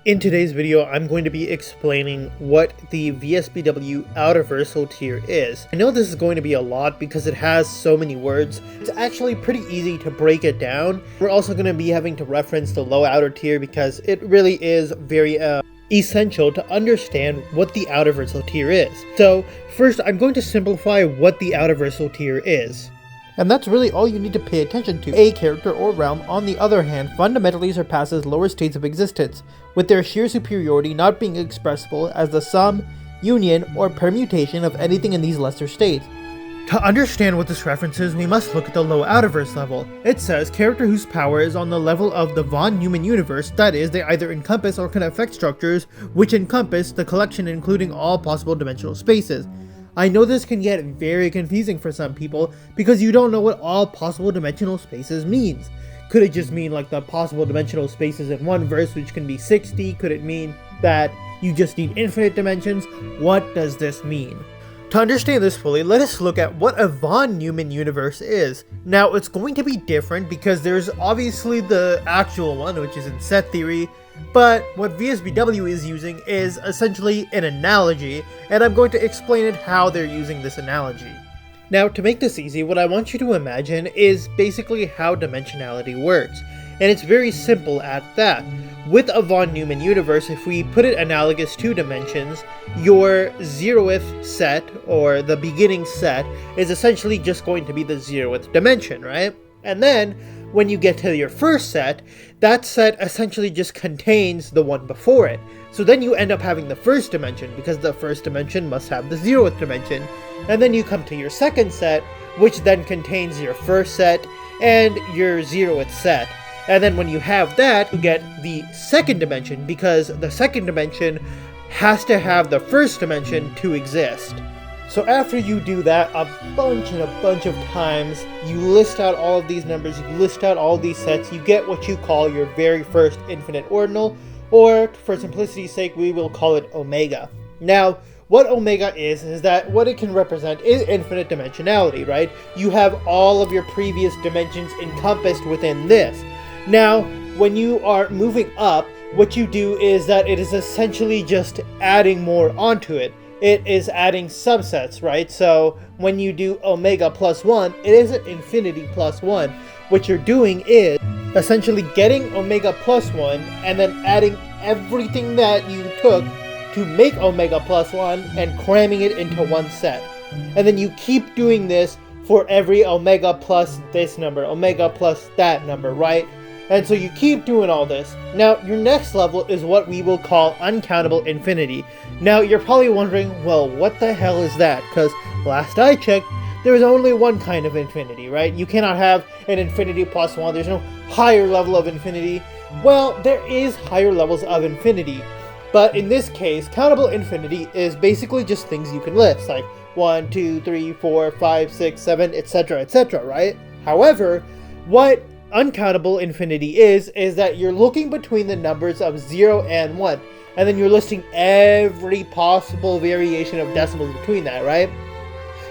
In today's video, I'm going to be explaining what the VSBW Outerversal tier is. I know this is going to be a lot because it has so many words. It's actually pretty easy to break it down. We're also going to be having to reference the low outer tier because it really is very essential to understand what the Outerversal tier is. So first, I'm going to simplify what the Outerversal tier is. And that's really all you need to pay attention to. A character or realm, on the other hand, fundamentally surpasses lower states of existence, with their sheer superiority not being expressible as the sum, union, or permutation of anything in these lesser states. To understand what this references, we must look at the low outerverse level. It says character whose power is on the level of the von Neumann universe, that is, they either encompass or can affect structures which encompass the collection including all possible dimensional spaces. I know this can get very confusing for some people because you don't know what all possible dimensional spaces means. Could it just mean like the possible dimensional spaces in one verse, which can be 60? Could it mean that you just need infinite dimensions? What does this mean? To understand this fully, let us look at what a von Neumann universe is. Now, it's going to be different because there's obviously the actual one, which is in set theory, but what VSBW is using is essentially an analogy, and I'm going to explain it how they're using this analogy. Now, to make this easy, what I want you to imagine is basically how dimensionality works, and it's very simple at that. With a von Neumann universe, if we put it analogous to dimensions, your 0th set, or the beginning set, is essentially just going to be the 0th dimension, right? And then, when you get to your first set, that set essentially just contains the one before it. So then you end up having the first dimension, because the first dimension must have the 0th dimension. And then you come to your second set, which then contains your first set and your 0th set. And then when you have that, you get the second dimension, because the second dimension has to have the first dimension to exist. So after you do that a bunch of times, you list out all of these numbers, you list out all of these sets, you get what you call your very first infinite ordinal, or for simplicity's sake, we will call it omega. Now, what omega is that what it can represent is infinite dimensionality, right? You have all of your previous dimensions encompassed within this. Now, when you are moving up, what you do is that it is essentially just adding more onto it. It is adding subsets, right? So when you do omega plus 1, it isn't infinity plus 1. What you're doing is essentially getting omega plus 1 and then adding everything that you took to make omega plus 1 and cramming it into one set. And then you keep doing this for every omega plus this number, omega plus that number, right? And so you keep doing all this. Now, your next level is what we will call uncountable infinity. Now, you're probably wondering, well, what the hell is that? Because last I checked, there is only one kind of infinity, right? You cannot have an infinity plus 1. There's no higher level of infinity. Well, there is higher levels of infinity. But in this case, countable infinity is basically just things you can list, like 1, 2, 3, 4, 5, 6, 7, etc., right? However, what uncountable infinity is that you're looking between the numbers of 0 and 1, and then you're listing every possible variation of decimals between that, right?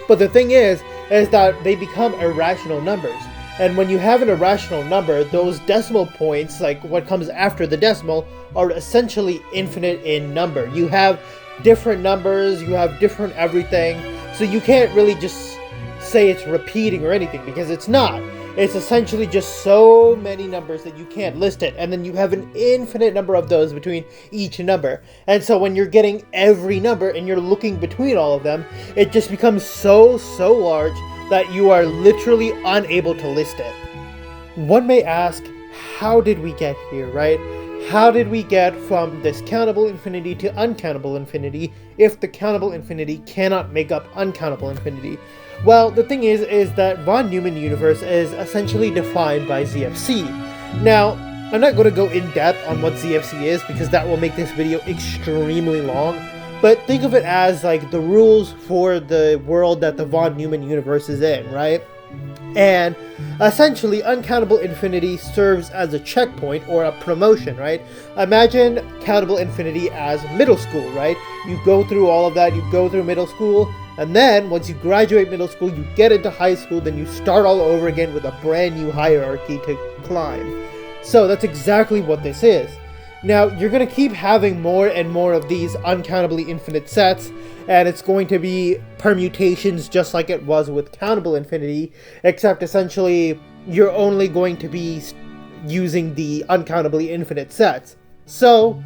But the thing is that they become irrational numbers. And when you have an irrational number, those decimal points, like what comes after the decimal, are essentially infinite in number. You have different numbers, you have different everything, so you can't really just say it's repeating or anything, because it's not. It's essentially just so many numbers that you can't list it, and then you have an infinite number of those between each number. And so when you're getting every number and you're looking between all of them, it just becomes so large that you are literally unable to list it. One may ask, how did we get here, right? How did we get from this countable infinity to uncountable infinity if the countable infinity cannot make up uncountable infinity? Well, the thing is that von Neumann universe is essentially defined by ZFC. Now, I'm not going to go in depth on what ZFC is because that will make this video extremely long, but think of it as like the rules for the world that the von Neumann universe is in, right? And essentially, uncountable infinity serves as a checkpoint or a promotion, right? Imagine countable infinity as middle school, right? You go through all of that, you go through middle school, and then once you graduate middle school, you get into high school, then you start all over again with a brand new hierarchy to climb. So that's exactly what this is. Now, you're going to keep having more and more of these uncountably infinite sets, and it's going to be permutations just like it was with countable infinity, except essentially you're only going to be using the uncountably infinite sets. So,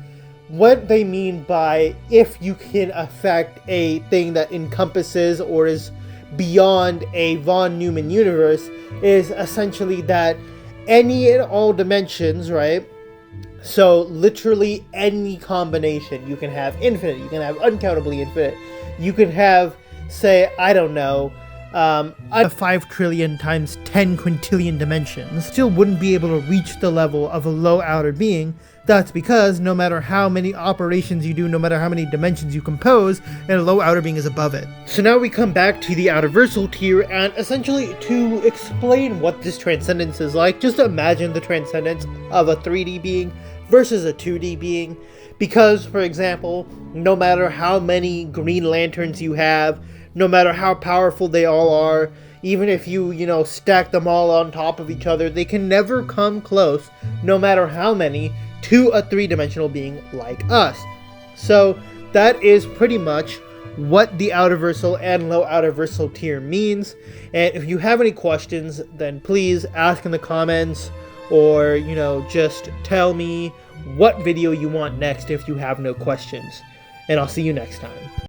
what they mean by if you can affect a thing that encompasses or is beyond a von Neumann universe is essentially that any and all dimensions, right? So literally any combination. You can have infinite, you can have uncountably infinite, you can have, say, I don't know, 5 trillion times 10 quintillion dimensions, still wouldn't be able to reach the level of a low outer being. That's because no matter how many operations you do, no matter how many dimensions you compose, and a low outer being is above it. So now we come back to the outerversal tier, and essentially to explain what this transcendence is like, just imagine the transcendence of a 3D being versus a 2D being. Because, for example, no matter how many Green Lanterns you have, no matter how powerful they all are, even if you stack them all on top of each other, they can never come close, no matter how many, to a 3-dimensional being like us. So that is pretty much what the outerversal and low outerversal tier means. And if you have any questions, then please ask in the comments, or just tell me what video you want next if you have no questions. And I'll see you next time.